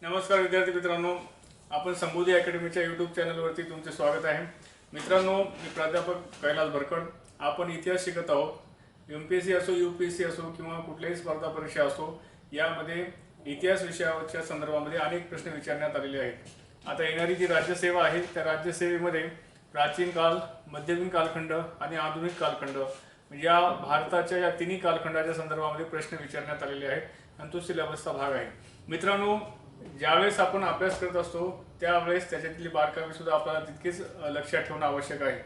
नमस्कार विद्यार्थी मित्रांनो, आपण संबोधी अकॅडमीच्या यूट्यूब चॅनलवरती तुमचे स्वागत आहे. मित्रांनो, मी प्राध्यापक कैलास भरकड. आपण इतिहास शिकत आहोत. MPSC असो, UPSC असो किंवा कुठल्याही स्पर्धा परीक्षा असो, यामध्ये इतिहास विषयाच्या संदर्भामध्ये अनेक प्रश्न विचारण्यात आलेले आहेत. आता येणारी जी राज्यसेवा आहे त्या राज्यसेवेमध्ये प्राचीन काळ, मध्ययुगीन कालखंड आणि आधुनिक कालखंड म्हणजे या भारताच्या या तिन्ही कालखंडाच्या संदर्भामध्ये प्रश्न विचारण्यात आलेले आहेत आणि तो सिलेबसचा भाग आहे. मित्रांनो, ज्यावेळेस आपण अभ्यास करत असतो त्यावेळेस त्याच्यातली बारकावे सुद्धा आपल्याला तितकेच लक्षात ठेवणं आवश्यक आहे.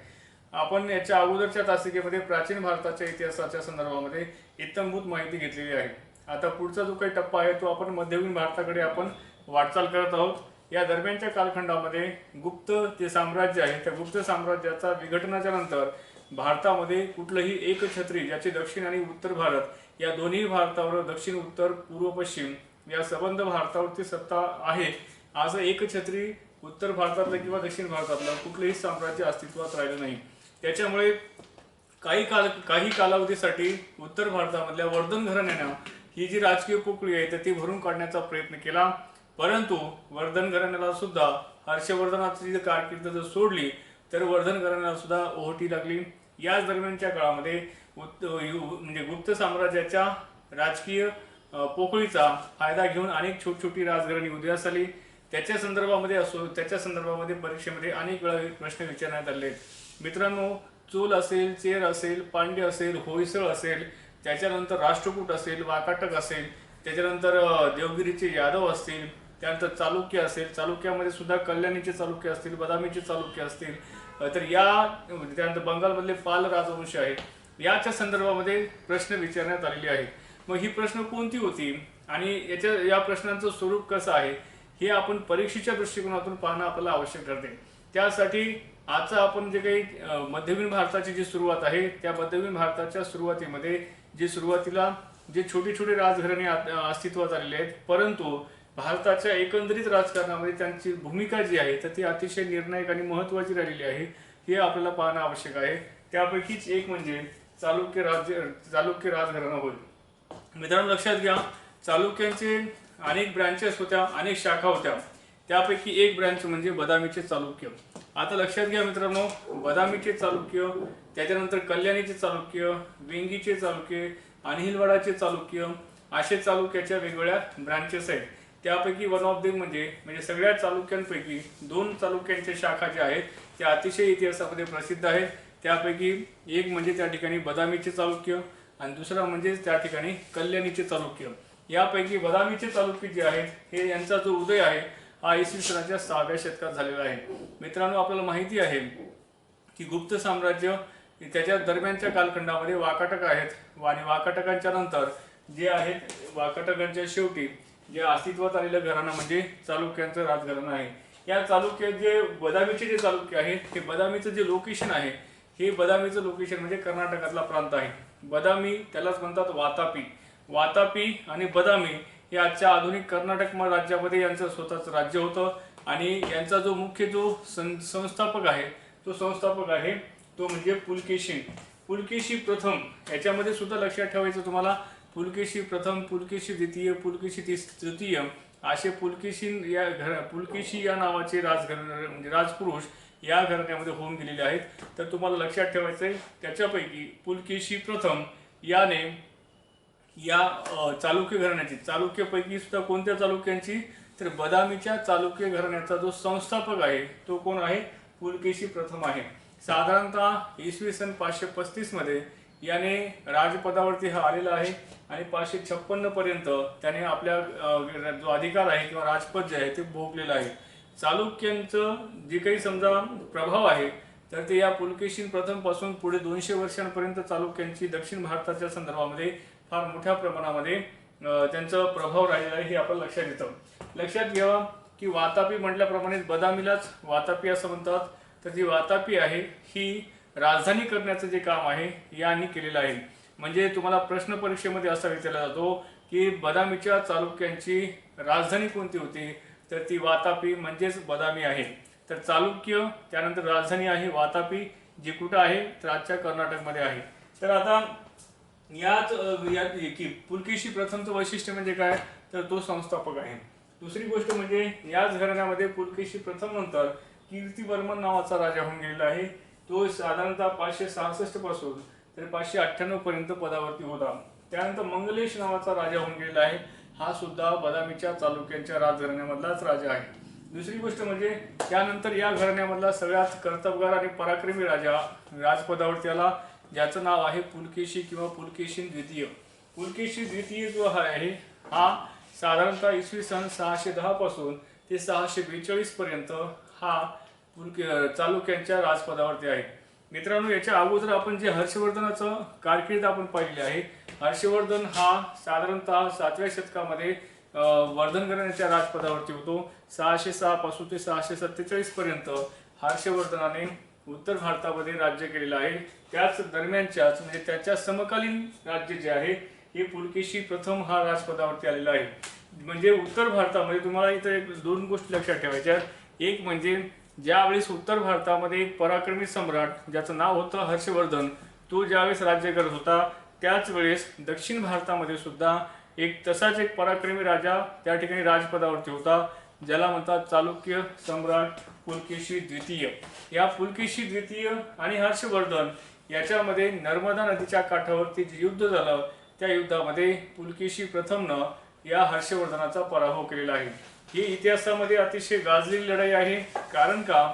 आपण याच्या अगोदरच्या तासिकेमध्ये प्राचीन भारताच्या इतिहासाच्या संदर्भामध्ये इत्थंभूत माहिती घेतलेली आहे. आता पुढचा जो काही टप्पा आहे तो आपण मध्ययुगीन भारताकडे आपण वाटचाल करत आहोत. या दरम्यानच्या कालखंडामध्ये गुप्त जे साम्राज्य आहे त्या गुप्त साम्राज्याचा विघटनाच्या नंतर भारतामध्ये कुठलंही एकछत्री ज्याचे दक्षिण आणि उत्तर भारत या दोन्ही भारतावर दक्षिण, उत्तर, पूर्व, पश्चिम या संबंध भारतावरती सत्ता आहे असं एकछत्री उत्तर भारतातलं किंवा दक्षिण भारतातलं कुठलंही साम्राज्य अस्तित्वात राहिलं नाही. त्याच्यामुळे काही कालावधीसाठी उत्तर भारतामधल्या वर्धन घराण्यानं ही जी राजकीय पोकळी आहे तर ती भरून काढण्याचा प्रयत्न केला. परंतु वर्धन घराण्याला सुद्धा हर्षवर्धनाची जर कारकीर्द जर सोडली तर वर्धन घराण्याला सुद्धा ओहोटी लागली. याच दरम्यानच्या काळामध्ये म्हणजे गुप्त साम्राज्याच्या राजकीय पोकळीचा फायदा घेऊन अनेक छोटी राजघराणी उदयास आली. त्याच्या संदर्भामध्ये परीक्षेमध्ये अनेक वेळा प्रश्न विचारण्यात आले. मित्रांनो, चोल असेल, चेर असेल, पांड्य असेल, होयसळ असेल, त्याच्यानंतर राष्ट्रकूट असेल, वाकाटक असेल, त्याच्यानंतर देवगिरीचे यादव असतील, त्यानंतर चालुक्य असेल, चालुक्यामध्ये सुद्धा कल्याणीचे चालुक्य असतील, बदामीचे चालुक्य असतील, तर त्यानंतर बंगालमधले पाल राजवंश आहेत. याच्या संदर्भामध्ये प्रश्न विचारण्यात आलेले आहेत. मग ही प्रश्न कोणती होती आणि या प्रश्नांचं स्वरूप कसं आहे हे आपण परीक्षेच्या दृष्टिकोनातून पाहणं आपल्याला आवश्यक ठरते. त्यासाठी आजचा आपण जे काही मध्ययुगीन भारताची जी सुरुवात आहे त्या मध्ययुगीन भारताच्या सुरुवातीमध्ये सुरुवातीला जे छोटे राजघराणे अस्तित्वात आलेले आहेत, परंतु भारताच्या एकंदरीत राजकारणामध्ये त्यांची भूमिका जी आहे तर ती अतिशय निर्णायक आणि महत्त्वाची राहिलेली आहे हे आपल्याला पाहणं आवश्यक आहे. त्यापैकीच एक म्हणजे चालुक्य राजघराणा होय. मित्रांनो, लक्षात घ्या, चालुक्यांचे अनेक ब्रँचेस होत्या, अनेक शाखा होत्या. त्यापैकी एक ब्रँच म्हणजे बदामीचे चालुक्य. आता लक्षात घ्या मित्रांनो, बदामीचे चालुक्य, त्याच्यानंतर कल्याणीचे चालुक्य, वेंगीचे चालुक्य, अनिलवाडाचे चालुक्य, असे चालुक्याच्या वेगवेगळ्या ब्रँचेस आहेत. त्यापैकी वन ऑफ देम म्हणजे सगळ्या चालुक्यांपैकी दोन चालुक्यांच्या शाखा ज्या आहेत त्या अतिशय इतिहासामध्ये प्रसिद्ध आहेत. त्यापैकी एक म्हणजे त्या ठिकाणी बदामीचे चालुक्य आणि दुसरा म्हणजे त्या ठिकाणी कल्याणीचे चालुक्य. यापैकी बदामीचे चालुक्य जे आहेत हे यांचा जो उदय आहे हा इसवी सनाच्या 6व्या शतकात झालेला आहे. मित्रांनो, आपल्याला माहिती आहे की गुप्त साम्राज्य त्याच्या दरम्यानच्या कालखंडामध्ये वाकाटक आहेत आणि वाकाटकांच्या नंतर जे आहेत वाकाटकांच्या शेवटी जे अस्तित्वात आलेलं घराणं म्हणजे चालुक्यांचं राजघराणं आहे. या चालुक्य जे बदामीचे जे चालुक्य आहे ते बदामीचं जे लोकेशन आहे हे बदामीचं लोकेशन म्हणजे कर्नाटकातला प्रांत आहे. बदामी त्यालाच म्हणतात वातापी आणि बदामी हे आजच्या आधुनिक कर्नाटक राज्यामध्ये यांचं स्वतःचं राज्य होतं आणि यांचा जो मुख्य संस्थापक आहे तो म्हणजे पुलकेशी प्रथम. याच्यामध्ये सुद्धा लक्षात ठेवायचं तुम्हाला, पुलकेशी प्रथम, पुलकेशी द्वितीय, पुलकेशी तृतीय असे पुलकेशी या नावाचे म्हणजे राजपुरुष या घराण्यामध्ये होऊन गेलेले आहेत. तर तुम्हाला लक्षात ठेवायचंय त्याच्यापैकी पुलकेशी प्रथम याने या चालुक्य घराण्याची, चालुक्यपैकी सुद्धा कोणत्या चालुक्यांची तर बदामीच्या चालुक्य घराण्याचा जो संस्थापक आहे तो कोण आहे? पुलकेशी प्रथम आहे. साधारणतः इसवी सन 535 मध्ये याने राजपदावरती हा आलेला आहे आणि 556 पर्यंत त्याने आपल्या जो अधिकार आहे किंवा राजपद जे आहे ते भोगलेलं आहे. चालुक्यांचं जे काही समजा प्रभाव आहे तर ते या पुलकेशी प्रथम पासून पुढे 200 वर्षांपर्यंत चालुक्यांची दक्षिण भारताच्या संदर्भामध्ये फार मोठ्या प्रमाणामध्ये त्यांचा प्रभाव राहिलेला आहे हे आपण लक्षात येतं. लक्षात घ्यावा की वातापी म्हटल्याप्रमाणे बदामीलाच वातापी असं म्हणतात. तर जी वातापी आहे ही राजधानी करण्याचं जे काम आहे यांनी केलेलं आहे. म्हणजे तुम्हाला प्रश्न परीक्षेमध्ये असा विचारला जातो की बदामीच्या चालुक्यांची राजधानी कोणती होती तर ती वातापी म्हणजेच बदामी आहे. तर चालुक्य त्यानंतर राजधानी आहे वातापी, जी कुठं आहे तर आजच्या कर्नाटकमध्ये आहे. तर आता यात पुलकेशी प्रथमचं वैशिष्ट्य म्हणजे काय तर तो संस्थापक आहे. दुसरी गोष्ट म्हणजे याच घराण्यामध्ये पुलकेशी प्रथम नंतर कीर्तिवर्मन नावाचा राजा होऊन गेलेला आहे. तो साधारणतः 566 पासून तर 598 पर्यंत पदावरती होता. त्यानंतर मंगलेश नावाचा राजा होऊन गेलेला आहे. हा सुद्धा बदामीच्या चालुक्यांच्या राजघराण्यामधलाच राजा आहे. दुसरी गोष्ट म्हणजे त्यानंतर या घराण्यामधला सगळ्यात कर्तबगार आणि पराक्रमी राजा राजपदावरती आला, ज्याचं नाव आहे पुलकेशी किंवा पुलकेशीन द्वितीय. पुलकेशी द्वितीय जो आहे हा साधारणतः इसवी सन 610 पासून ते 642 पर्यंत हा चालुक्यांच्या राजपदावरती आहे. मित्रांनो, याच्या अगोदर आपण जे हर्षवर्धनाचं कारकीर्द आपण पाहिलेली आहे. हर्षवर्धन हा साधारणतः 7व्या शतकामध्ये वर्धन घराण्याच्या राजपदावरती होतो. 606 पासून ते 647 पर्यंत हर्षवर्धनाने उत्तर भारतामध्ये राज्य केलेलं आहे. त्याच दरम्यानच्याच म्हणजे त्याच्या समकालीन राज्य जे आहे हे पुलकेशी प्रथम हा राजपदावरती आलेला आहे. म्हणजे उत्तर भारतामध्ये तुम्हाला इथे दोन गोष्टी लक्षात ठेवायच्या. एक म्हणजे ज्यावेळेस उत्तर भारतामध्ये एक पराक्रमी सम्राट ज्याचं नाव होतं हर्षवर्धन, तो ज्यावेळेस राज्य करत होता, त्याच वेळेस दक्षिण भारतामध्ये सुद्धा तसाच एक पराक्रमी राजा त्या ठिकाणी राजपदावरती होता, ज्याला म्हणतात चालुक्य सम्राट पुलकेशी द्वितीय. या पुलकेशी द्वितीय आणि हर्षवर्धन याच्यामध्ये नर्मदा नदीच्या काठावरती जे युद्ध झालं, त्या युद्धामध्ये पुलकेशी प्रथमनं या हर्षवर्धनाचा पराभव केलेला आहे. ही इतिहासामध्ये अतिशय गाजलेली लढाई आहे. कारण का,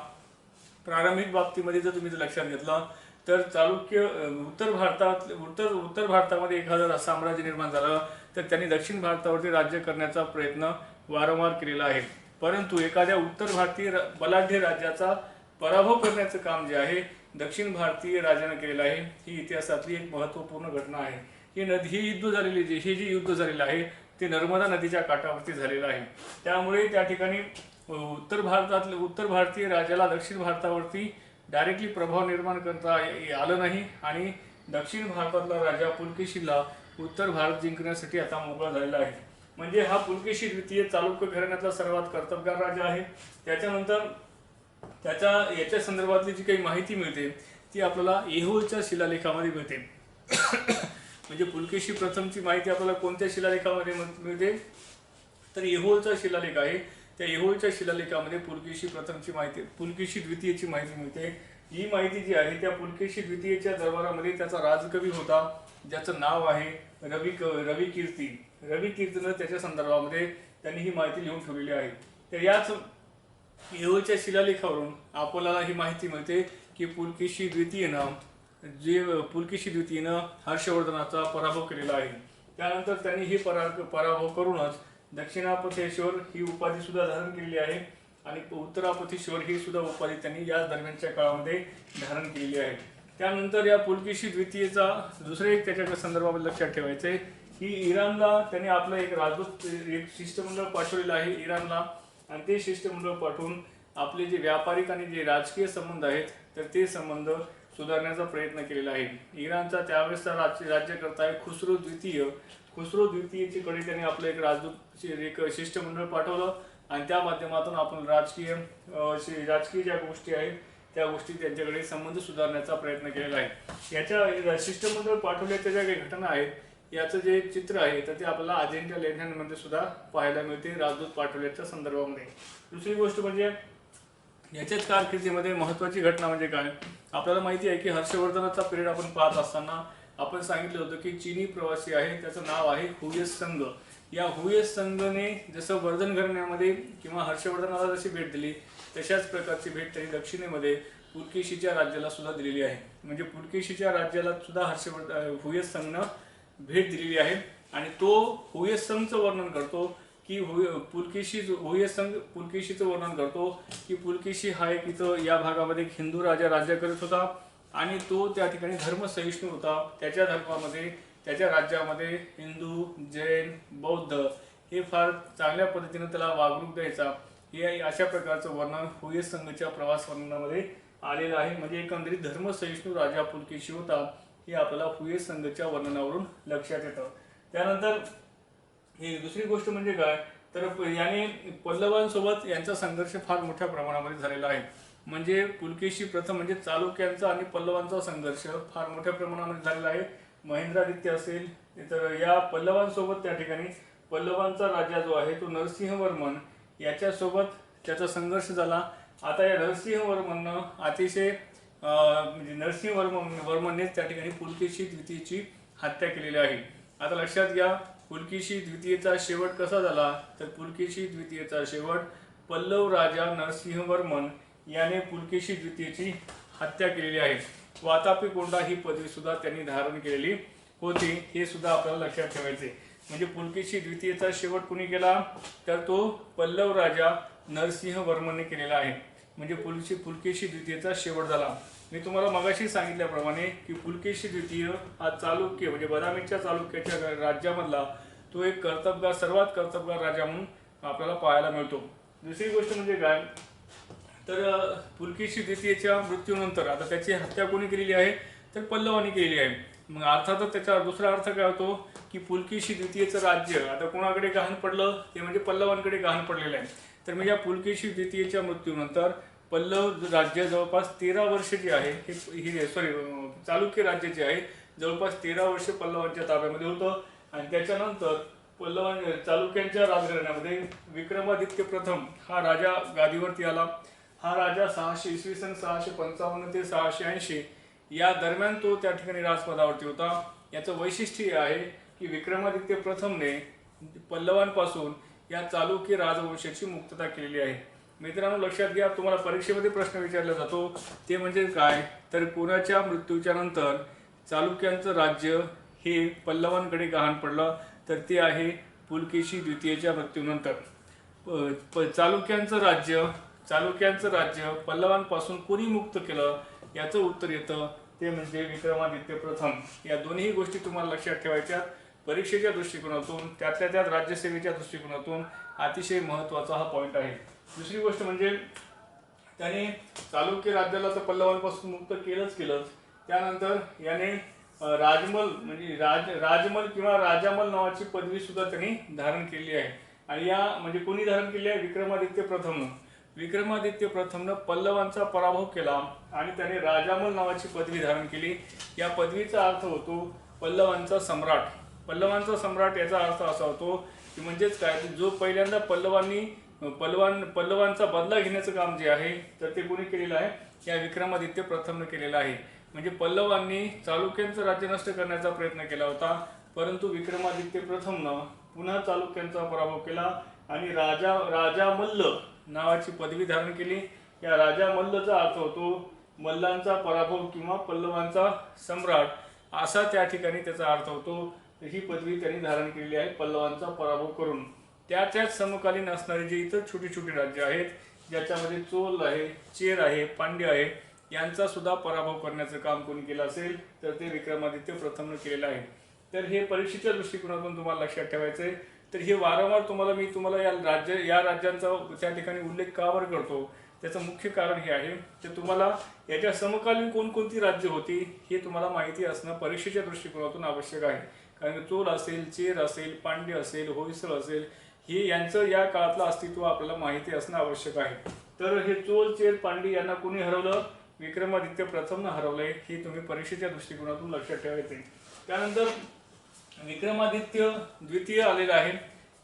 प्रारंभिक बाबतीमध्ये जर तुम्ही लक्षात घेतलं तर चालुक्य उत्तर भारतामध्ये एखादं साम्राज्य निर्माण झालं तर त्यांनी दक्षिण भारतावरती राज्य करण्याचा प्रयत्न वारंवार केलेला आहे. परंतु एखाद्या उत्तर भारतीय बलाढ्य राज्याचा पराभव करण्याचं काम जे आहे दक्षिण भारतीय राजाने केलेलं आहे. ही इतिहासातली एक महत्त्वपूर्ण घटना आहे. हे युद्ध झालेलं आहे ते नर्मदा नदीच्या काठावरती झालेलं आहे. त्यामुळे त्या ठिकाणी उत्तर भारतीय राजाला दक्षिण भारतावरती डायरेक्टली प्रभाव निर्माण करता आलं नाही आणि दक्षिण भारतातला राजा पुलकेशीला उत्तर भारत जिंकण्यासाठी आता मोकळा झालेला आहे. म्हणजे हा पुलकेशी द्वितीय चालुक्य घराण्यातला सर्वात कर्तबगार राजा आहे. त्याच्यानंतर याच्या संदर्भातली जी काही माहिती मिळते ती आपल्याला ऐहोलच्या शिलालेखामध्ये मिळते. म्हणजे पुलकेशी प्रथमची माहिती आपल्याला कोणत्या शिलालेखामध्ये मिळते तर ऐहोलचा शिलालेख आहे. त्या ऐहोलच्या शिलालेखामध्ये पुलकेशी प्रथमची माहिती, पुलकेशी द्वितीयची माहिती मिळते. ही माहिती जी आहे त्या पुलकेशी द्वितीयच्या दरबारामध्ये त्याचा राजकवी होता ज्याचं नाव आहे रविकीर्ती. रविकीर्तीनं त्याच्या संदर्भामध्ये त्यांनी ही माहिती लिहून ठेवलेली आहे. तर याच ऐहोलच्या शिलालेखावरून आपल्याला ही माहिती मिळते की पुलकेशी द्वितीयनं हर्षवर्धनाचा पराभव केलेला आहे. त्यानंतर त्यांनी ही पराभव करूनच दक्षिणापथेश्वर ही उपाधी सुद्धा धारण केलेली आहे आणि उत्तरापथेश्वर ही सुद्धा उपाधी त्यांनी या दरम्यानच्या काळामध्ये धारण केलेली आहे. त्यानंतर या पुलकेशी द्वितीयचा दुसरे एक त्याच्या संदर्भामध्ये लक्षात ठेवायचे आहे की इराणला त्यांनी आपलं एक शिष्टमंडळ पाठवलेलं आहे इराणला, आणि ते शिष्टमंडळ पाठवून आपले जे व्यापारिक आणि जे राजकीय संबंध आहेत तर ते संबंध सुधारण्याचा प्रयत्न केलेला आहे. इराणचा त्यावेळेसचा राज्यकर्ता आहे खुसरो द्वितीय. खुसरो द्वितीयची कडे त्यांनी आपलं एक शिष्टमंडळ पाठवलं आणि त्या माध्यमातून आपण राजकीय ज्या गोष्टी आहेत त्या गोष्टी त्यांच्याकडे संबंध सुधारण्याचा प्रयत्न केलेला आहे. याच्या शिष्टमंडळ पाठवल्याच्या ज्या काही घटना आहेत याचं जे चित्र आहे तर ते आपल्याला अजिंठा लेण्यांमध्ये सुद्धा पाहायला मिळते राजदूत पाठवल्याच्या संदर्भामध्ये. दुसरी गोष्ट म्हणजे याच्याच कारकिर्दीमध्ये महत्त्वाची घटना म्हणजे काय, आपल्याला माहिती आहे की हर्षवर्धनाचा पिरियड आपण पाहत असताना आपण सांगितलं होतं की चीनी प्रवासी आहे त्याचं नाव आहे हुयेस संघ. या हुयेस संघने जसं वर्धन घराण्यामध्ये किंवा हर्षवर्धनाला जशी भेट दिली तशाच प्रकारची भेट त्यांनी दक्षिणेमध्ये पुलकेशीच्या राज्याला सुद्धा दिलेली आहे. म्हणजे पुलकेशीच्या राज्याला सुद्धा हुयेस संघनं भेट दिलेली आहे आणि तो हुयेस संघचं वर्णन करतो की पुलकेशीचं वर्णन करतो की पुलकेशी हा एक इथं या भागामध्ये हिंदू राजा राज्य करत होता आणि तो त्या ठिकाणी धर्मसहिष्णू होता. त्याच्या धर्मामध्ये त्याच्या राज्यामध्ये हिंदू, जैन, बौद्ध हे फार चांगल्या पद्धतीने त्याला वागणूक द्यायचा. हे अशा प्रकारचं वर्णन हुयेस संघच्या प्रवास वर्णनामध्ये आलेलं आहे. म्हणजे एकंदरीत धर्मसहिष्णू राजा पुलकेशी होता हे आपल्याला हुयेस संघच्या वर्णनावरून लक्षात येतं. त्यानंतर ही दुसरी गोष्ट म्हणजे काय तर याने पल्लवांसोबत यांचा संघर्ष फार मोठ्या प्रमाणामध्ये झालेला आहे. म्हणजे पुलकेशी प्रथम म्हणजे चालुक्यांचा आणि पल्लवांचा संघर्ष फार मोठ्या प्रमाणामध्ये झालेला आहे. महेंद्रादित्य असेल तर या पल्लवांसोबत त्या ठिकाणी पल्लवांचा राजा जो आहे तो नरसिंहवर्मन याच्यासोबत त्याचा संघर्ष झाला. आता या नरसिंहवर्मननं अतिशय म्हणजे नरसिंहवर्मननेच त्या ठिकाणी पुलकेशी द्वितीयची हत्या केलेली आहे. आता लक्षात घ्या, पुलकेशी द्वितीयचा शेवट कसा झाला, तर पुलकेशी द्वितीयचा शेवट पल्लव राजा नरसिंहवर्मन याने पुलकेशी द्वितीयची हत्या केलेली आहे. वातापी कोंडा ही पदवी सुद्धा त्यांनी धारण केलेली होती, हे सुद्धा आपल्याला लक्षात ठेवायचे. म्हणजे पुलकेशी द्वितीयचा शेवट कुणी केला, तर तो पल्लव राजा नरसिंहवर्मनने केलेला आहे. म्हणजे पुलकेशी द्वितीयचा शेवट झाला. मी तुम्हाला मगाशी सांगितल्याप्रमाणे की पुलकेशी द्वितीय हा चालुक्य म्हणजे बदामीच्या चालुक्याच्या राज्यामधला तो एक सर्वात कर्तबगार राजा म्हणून आपल्याला पाहायला मिळतो. दुसरी गोष्ट म्हणजे काय, तर पुलकेशी द्वितीयच्या मृत्यूनंतर आता त्याची हत्या कोणी केलेली आहे, तर पल्लवांनी केलेली आहे. मग अर्थातच त्याचा दुसरा अर्थ काय होतो की पुलकेशी द्वितीयचं राज्य आता कोणाकडे गहाण पडलं, ते म्हणजे पल्लवांकडे गहाण पडलेलं आहे. तर म्हणजे या पुलकेशी द्वितीयच्या मृत्यूनंतर पल्लव राज्य जवळपास 13 वर्ष जे आहे हे चालुक्य राज्य जे आहे जवळपास 13 वर्ष पल्लवांच्या ताब्यामध्ये होतं. आणि त्याच्यानंतर चालुक्यांच्या राजघराण्यामध्ये विक्रमादित्य प्रथम हा राजा गादीवरती आला. हा राजा इसवी सन 655 ते 680 या दरम्यान तो त्या ठिकाणी राजपदावरती होता. याचं वैशिष्ट्य हे आहे की विक्रमादित्य प्रथमने पल्लवांपासून या चालुक्य राजवंशाची मुक्तता केलेली आहे. मित्रांनो लक्षात घ्या, तुम्हाला परीक्षेमध्ये प्रश्न विचारला जातो ते म्हणजे काय, तर कोणाच्या मृत्यूच्या नंतर चालुक्यांचं राज्य हे पल्लवांकडे गहाण पडलं, तर ते आहे पुलकेशी द्वितीयच्या मृत्यूनंतर. चालुक्यांचं राज्य पल्लवांपासून कोणी मुक्त केलं, याचं उत्तर येतं ते म्हणजे विक्रमादित्य प्रथम. या दोन्ही गोष्टी तुम्हाला लक्षात ठेवायच्या. परीक्षेच्या दृष्टिकोनातून त्यातल्या त्यात राज्यसेवेच्या दृष्टिकोनातून अतिशय महत्त्वाचा हा पॉईंट आहे. दुसरी गोष्ट म्हणजे त्याने चालुक्य राज्याला तर पल्लवांपासून मुक्त केलंच. त्यानंतर याने राजमल म्हणजे राजमल किंवा राजामल नावाची पदवी सुद्धा त्यांनी धारण केली आहे. आणि या म्हणजे कोणी धारण केली आहे, विक्रमादित्य प्रथमनं पल्लवांचा पराभव केला आणि त्याने राजामल नावाची पदवी धारण केली. या पदवीचा अर्थ होतो पल्लवांचा सम्राट. याचा अर्थ असा होतो की म्हणजेच काय, जो पहिल्यांदा पल्लवांचा बदला घेण्याचं काम जे आहे तर ते कोणी केलेलं आहे, या विक्रमादित्य प्रथमने केलेलं आहे. म्हणजे पल्लवांनी चालुक्यांचं राज्य नष्ट करण्याचा प्रयत्न केला होता, परंतु विक्रमादित्य प्रथमनं पुन्हा चालुक्यांचा पराभव केला आणि राजा मल्ल नावाची पदवी धारण केली. या राजा मल्लचा अर्थ होतो मल्लांचा पराभव किंवा पल्लवांचा सम्राट, असा त्या ठिकाणी त्याचा अर्थ होतो. ही पदवी त्यांनी धारण केलेली आहे पल्लवांचा पराभव करून. त्याच समकालीन असणारी जी इतर छोटी छोटी राज्य आहेत, ज्याच्यामध्ये चोल आहे, चेर आहे, पांड्य आहे, यांचा सुद्धा पराभव करण्याचं काम कोणी केलं असेल तर ते विक्रमादित्य प्रथमने केलेलं आहे. तर हे परीक्षेच्या दृष्टिकोनातून तुम्हाला लक्षात ठेवायचं आहे. तर हे वारंवार मी तुम्हाला या राज्यांचा त्या ठिकाणी उल्लेख का बरं करतो, त्याचं मुख्य कारण हे आहे की तुम्हाला याच्या समकालीन कोणकोणती राज्य होती हे तुम्हाला माहिती असणं परीक्षेच्या दृष्टिकोनातून आवश्यक आहे. कारण चोल असेल, चेर असेल, पांड्य असेल, होयसळ असेल, हे यांचं या काळातलं अस्तित्व आपल्याला माहिती असणं आवश्यक आहे. तर हे चोल, चेर, पांड्य यांना कोणी हरवलं, विक्रमादित्य प्रथमनं हरवलंय, हे तुम्ही परीक्षेच्या दृष्टिकोनातून लक्षात ठेवायचे. त्यानंतर विक्रमादित्य द्वितीय आलेला आहे,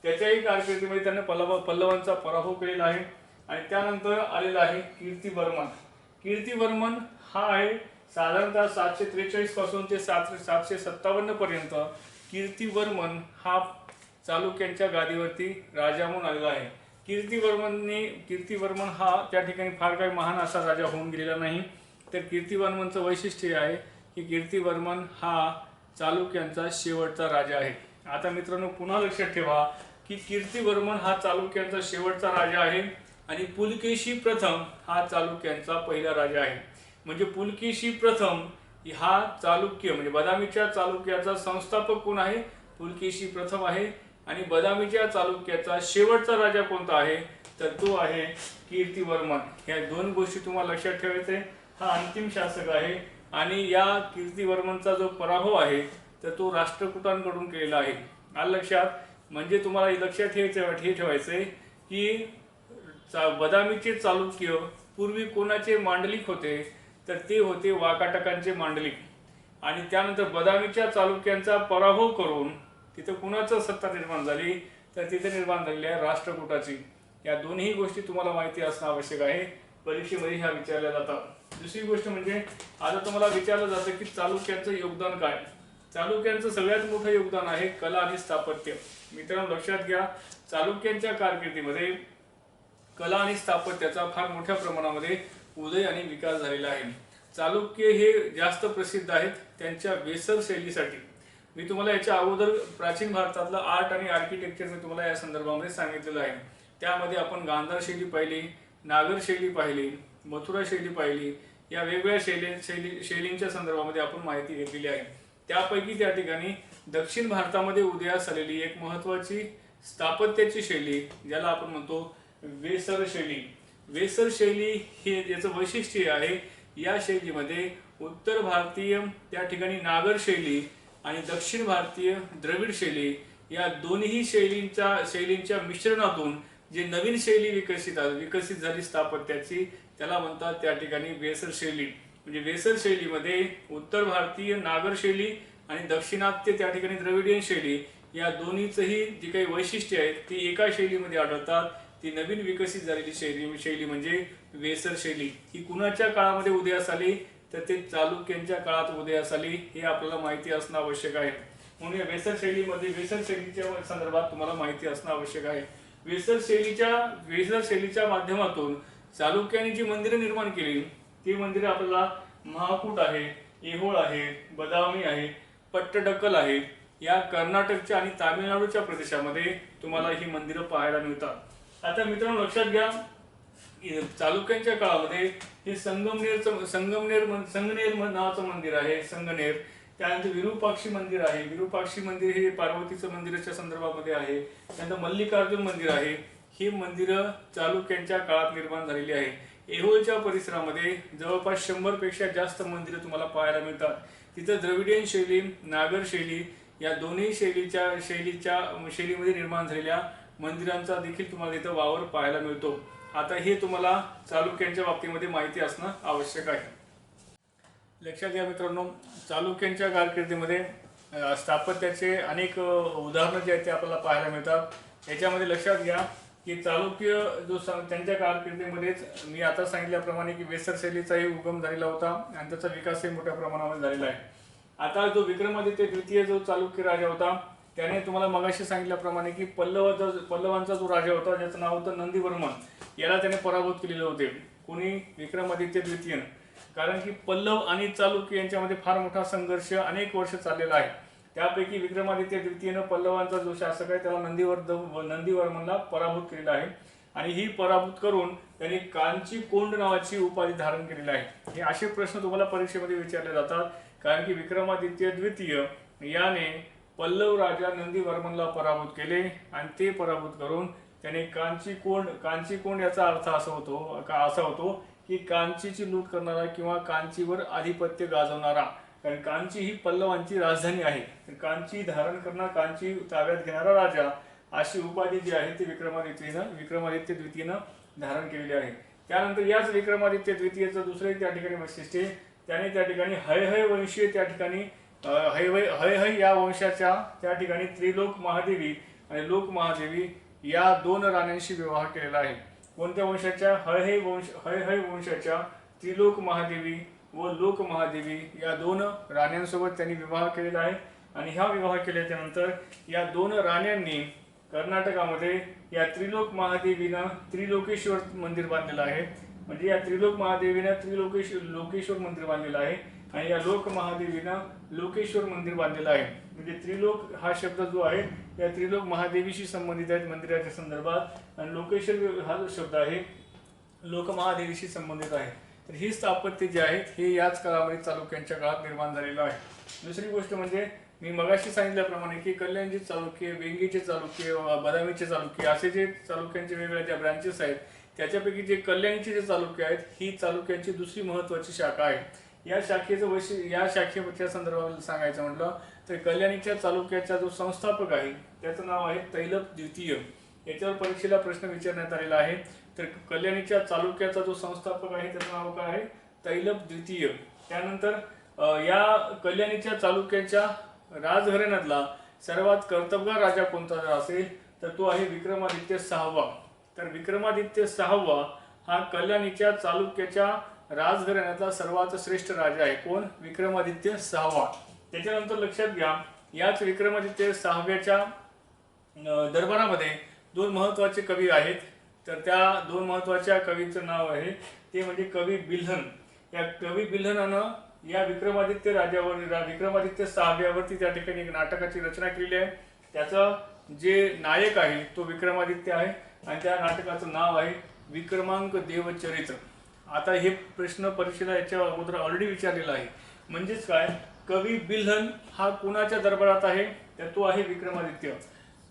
त्याच्याही कारकिर्दीमध्ये त्याने पल्लवांचा पराभव केलेला आहे. आणि त्यानंतर आलेला आहे कीर्तिवर्मन हा आहे साधारणतः 743 पासून ते 757 पर्यंत कीर्तिवर्मन हा चालुक्यांच्या गादीवरती राजा म्हणून आलेला आहे. कीर्तिवर्मन हा त्या ठिकाणी फार काही महान असा राजा होऊन गेलेला नाही. तर कीर्तिवर्मनचं वैशिष्ट्य आहे की कीर्तिवर्मन हा चालुक्यांचा शेवटचा राजा आहे. आता मित्रांनो पुन्हा लक्षात ठेवा की कीर्तिवर्मन हा चालुक्यांचा शेवटचा राजा आहे आणि पुलकेशी प्रथम हा चालुक्यांचा पहिला राजा आहे. म्हणजे पुलकेशी प्रथम हा चालुक्य म्हणजे बदामीच्या चालुक्याचा संस्थापक कोण आहे, पुलकेशी प्रथम आहे. आणि बदामीच्या चालुक्याचा शेवटचा राजा कोणता आहे, तर तो आहे कीर्तिवर्मन. या दोन गोष्टी तुम्हाला लक्षात ठेवायचे. हा अंतिम शासक आहे आणि या कीर्तिवर्मनचा जो पराभव आहे तर तो राष्ट्रकूटांकडून केलेला आहे. आलं लक्षात. म्हणजे तुम्हाला लक्षात हे ठेवायचंय की बदामीचे चालुक्य पूर्वी कोणाचे मांडलिक होते, तर ते होते वाकाटकांचे मांडलिक. आणि त्यानंतर बदामीच्या चालुक्यांचा पराभव करून तिथे कुणाचं सत्ता निर्माण झाली, तर तिथे निर्माण झालेली आहे राष्ट्रकूटाची. या दोन्ही गोष्टी तुम्हाला माहिती असणं आवश्यक आहे, परीक्षेमध्ये ह्या विचारल्या जातात. दुसरी गोष्ट म्हणजे आता तुम्हाला विचारलं जातं की चालुक्यांचं योगदान काय. चालुक्यांचं सगळ्यात मोठं योगदान आहे कला आणि स्थापत्य. मित्रांनो लक्षात घ्या, चालुक्यांच्या कारकिर्दीमध्ये कला आणि स्थापत्याचा फार मोठ्या प्रमाणामध्ये उदय आणि विकास झालेला आहे. चालुक्य हे जास्त प्रसिद्ध आहेत त्यांच्या वेसर शैलीसाठी. मी तुम्हाला याच्या अगोदर प्राचीन भारतातलं आर्ट आणि आर्किटेक्चर मी तुम्हाला या संदर्भामध्ये सांगितलेलं आहे. त्यामध्ये आपण गांधार शैली पाहिली, नागर शैली पाहिली, मथुरा शैली पाहिली. या वेगवेगळ्या शैलींच्या संदर्भामध्ये आपण माहिती घेतलेली आहे. त्यापैकी त्या ठिकाणी दक्षिण भारतामध्ये उदयास आलेली एक महत्त्वाची स्थापत्याची शैली ज्याला आपण म्हणतो वेसर शैली. वेसर शैली हे याचं वैशिष्ट्य आहे, या शैलीमध्ये उत्तर भारतीय त्या ठिकाणी नागर शैली आणि दक्षिण भारतीय द्रविड शैली या दोन्ही शैलींच्या मिश्रणातून जे नवीन शैली विकसित झाली स्थापत्याची त्याला म्हणतात त्या ठिकाणी वेसर शैली. म्हणजे वेसर शैलीमध्ये उत्तर भारतीय नागर शैली आणि दक्षिणात्य त्या ठिकाणी द्रविडियन शैली या दोन्हीचंही जी काही वैशिष्ट्ये आहेत ती एका शैलीमध्ये आढळतात. ती नवीन विकसित झालेली शैली म्हणजे वेसर शैली. ही कुणाच्या काळामध्ये उदयास आली तर ते चालुक्यांच्या काळात उदयास आली, हे आपल्याला माहिती असणं आवश्यक आहे. म्हणून या वेसर शैलीच्या संदर्भात तुम्हाला माहिती असणं आवश्यक आहे. वेसर शैलीच्या माध्यमातून चालुक्यांनी जी मंदिरे निर्माण केली ती मंदिरे आपल्याला महाकूट आहे, ऐहोळ आहे, बदामी आहे, पट्टडकल आहे. या कर्नाटकच्या आणि तामिळनाडूच्या प्रदेशामध्ये तुम्हाला ही मंदिरं पाहायला मिळतात. आता मित्रांनो लक्षात घ्या, चालुक्यांच्या काळामध्ये हे संगमनेर नावाचं मंदिर आहे, संगनेर. त्यानंतर विरूपाक्षी मंदिर आहे. विरूपाक्षी मंदिर हे पार्वतीचं मंदिराच्या संदर्भामध्ये आहे. त्यानंतर मल्लिकार्जुन मंदिर आहे. ही मंदिरं चालुक्यांच्या काळात निर्माण झालेली आहे. ऐहोळच्या परिसरामध्ये जवळपास 100 पेक्षा जास्त मंदिरं तुम्हाला पाहायला मिळतात. तिथं द्रविडियन शैली, नागर शैली या दोन्ही शैलीमध्ये निर्माण झालेल्या मंदिरांचा देखील तुम्हाला इथं वावर पाहायला मिळतो. आता हे तुम्हाला चालुक्यांच्या बाबतीमध्ये माहिती असणं आवश्यक आहे. लक्षात घ्या मित्रांनो, चालुक्यांच्या कारकिर्दीमध्ये स्थापत्याचे अनेक उदाहरणं जे आहेत ते आपल्याला पाहायला मिळतात. याच्यामध्ये लक्षात घ्या की चालुक्य त्यांच्या कारकिर्दीमध्येच मी आता सांगितल्याप्रमाणे की वेसर शैलीचाही उगम झालेला होता आणि त्याचा विकासही मोठ्या प्रमाणावर झालेला आहे. आता जो विक्रमादित्य द्वितीय जो चालुक्य राजा होता त्याने तुम्हाला मगाशी सांगितल्याप्रमाणे की पल्लवांचा जो राजा होता ज्याचं नाव होतं नंदीवर्मन, याला त्याने पराभूत केलेले होते. कोणी? विक्रमादित्य द्वितीय. कारण की पल्लव आणि चालुक्य यांच्यामध्ये फार मोठा संघर्ष अनेक वर्ष चाललेला आहे. त्यापैकी विक्रमादित्य द्वितीयनं पल्लवांचा जो शासक आहे त्याला नंदीवर्मनला पराभूत केलेला आहे आणि ही पराभूत करून त्यांनी कांची कोंड नावाची उपाधी धारण केलेली आहे. हे असे प्रश्न तुम्हाला परीक्षेमध्ये विचारले जातात. कारण की विक्रमादित्य द्वितीय याने पल्लव राजा नंदीवर्मनला पराभूत केले आणि ते पराभूत करून त्याने कांची कोंड याचा अर्थ असा होतो की कांचीची लूट करणारा किंवा कांचीवर आधिपत्य गाजवणारा. कारण कांची ही पल्लवांची राजधानी आहे. कांची धारण करणारा, कांची ताब्यात घेणारा राजा अशी उपाधी जी आहे ती विक्रमादित्य द्वितीयनं धारण केलेली आहे. त्यानंतर याच विक्रमादित्य द्वितीयचं दुसरे त्या ठिकाणी वैशिष्ट्य, त्याने त्या ठिकाणी हयहय वंशीय त्या ठिकाणी हयहय या वंशाच्या त्या ठिकाणी त्रिलोक महादेवी आणि लोक महादेवी या 2 राण्यांशी विवाह केलेला आहे. कोणत्या वंशाच्या? हयहय वंशाच्या त्रिलोक महादेवी व लोक महादेवी या 2 राण्यांसोबत त्यांनी विवाह केलेला आहे. आणि हा विवाह केल्याच्या नंतर या 2 राण्यांनी कर्नाटकामध्ये या त्रिलोक महादेवीनं त्रिलोकेश्वर मंदिर बांधलेलं आहे. म्हणजे या त्रिलोक महादेवीनं लोकेश्वर मंदिर बांधलेलं आहे आणि या लोक महादेवीनं लोकेश्वर मंदिर बांधलेलं आहे. म्हणजे त्रिलोक हा शब्द जो आहे या त्रिलोक महादेवीशी संबंधित आहे मंदिराच्या संदर्भात आणि लोकेश्वर हा जो शब्द आहे लोक महादेवीशी संबंधित आहे. तर ही स्थापत्य जे आहेत हे याच काळामध्ये चालुक्यांच्या काळात निर्माण झालेलं आहे. दुसरी गोष्ट म्हणजे मी मगाशी सांगितल्याप्रमाणे की कल्याणचे चालुक्य, वेंगीचे चालुक्य, बदामीचे चालुक्य असे जे चालुक्यांचे वेगवेगळ्या ज्या ब्रांचेस आहेत त्याच्यापैकी जे कल्याणचे जे चालुक्य आहेत ही चालुक्यांची दुसरी महत्त्वाची शाखा आहे. या शाखेच्या संदर्भात सांगायचं म्हटलं तर कल्याणीच्या चालुक्याचा जो संस्थापक आहे त्याचं नाव आहे तैलप द्वितीय. याच्यावर परीक्षेला प्रश्न विचारण्यात आलेला आहे. तर कल्याणीच्या चालुक्याचा जो संस्थापक आहे त्याचं नाव काय आहे? तैलप द्वितीय. त्यानंतर या कल्याणीच्या चालुक्याच्या राजघराण्यातला सर्वात कर्तबगार राजा कोणता असेल तर तो आहे विक्रमादित्य 6वा। तर विक्रमादित्य 6वा हा कल्याणीच्या चालुक्याच्या राजघराण्यातला सर्वात श्रेष्ठ राजा आहे। कोण? विक्रमादित्य 6वा। त्याच्यानंतर लक्षात घ्या, याच विक्रमादित्य 6व्याच्या दरबारामध्ये दोन महत्त्वाचे कवी आहेत। तर त्या दोन महत्त्वाच्या कवींचं नाव आहे ते म्हणजे कवी बिल्हण। या कवी बिल्हणानं या विक्रमादित्य राजावर विक्रमादित्य 6व्यावरती त्या ठिकाणी एक नाटकाची रचना केलेली आहे। त्याचा जे नायक आहे तो विक्रमादित्य आहे आणि त्या नाटकाचं नाव आहे विक्रमांक देवचरित्र। आता हे प्रश्न परीक्षेला याच्या अगोदर ऑलरेडी विचारलेला आहे। म्हणजेच काय, कवी बिल्हण हा कुणाच्या दरबारात आहे? तर तो आहे विक्रमादित्य।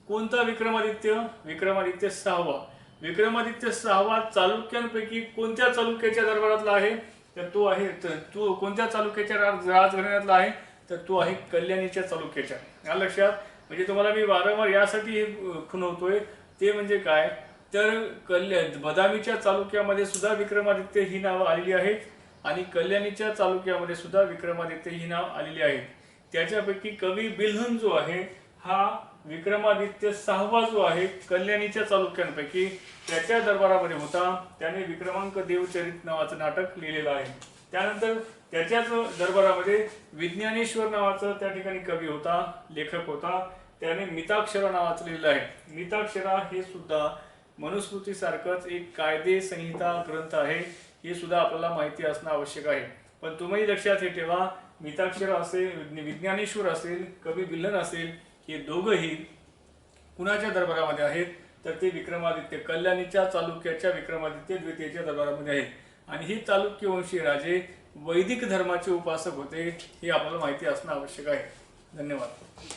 कोणता विक्रमादित्य? विक्रमादित्य 6वा। विक्रमादित्य 6वा चालुक्यांपैकी कोणत्या चालुक्याच्या दरबारातला आहे? तर तो आहे तो कोणत्या चालुक्याच्या राजघराण्यातला आहे? तर तो आहे कल्याणीच्या चालुक्याच्या। या लक्षात, म्हणजे तुम्हाला मी वारंवार यासाठी खुणवतोय ते म्हणजे काय, तर बदामीच्या चालुक्यामध्ये सुद्धा विक्रमादित्य ही नावं आलेली आहेत आणि कल्याणीच्या चालुक्यामध्ये सुद्धा विक्रमादित्य ही नाव आलेली आहेत। त्याच्यापैकी कवी बिल्हण जो आहे हा विक्रमादित्य 6वा जो आहे कल्याणीच्या चालुक्यांपैकी त्याच्या दरबारामध्ये होता। त्याने विक्रमांक देवचरित्र नावाचं नाटक लिहिलेलं आहे। त्यानंतर त्याच्याच दरबारामध्ये विज्ञानेश्वर नावाचा त्या ठिकाणी कवी होता, लेखक होता। त्याने मिताक्षरा नावाचं लिहिलं आहे। मिताक्षरा हे सुद्धा मनुस्मृतीसारखंच एक कायदे संहिता ग्रंथ आहे। हे सुद्धा आपल्याला माहिती असणं आवश्यक आहे। पण तुम्ही लक्षात हे ठेवा, मिताक्षरा असेल, विज्ञानेश्वर असेल, कवी बिल्हण असेल, हे दोघंही कुणाच्या दरबारामध्ये आहेत? तर ते विक्रमादित्य कल्याणीच्या चालुक्याच्या विक्रमादित्य द्वितीयच्या दरबारामध्ये आहेत। आणि हे चालुक्यवंशी राजे वैदिक धर्माचे उपासक होते, हे आपल्याला माहिती असणं आवश्यक आहे। धन्यवाद।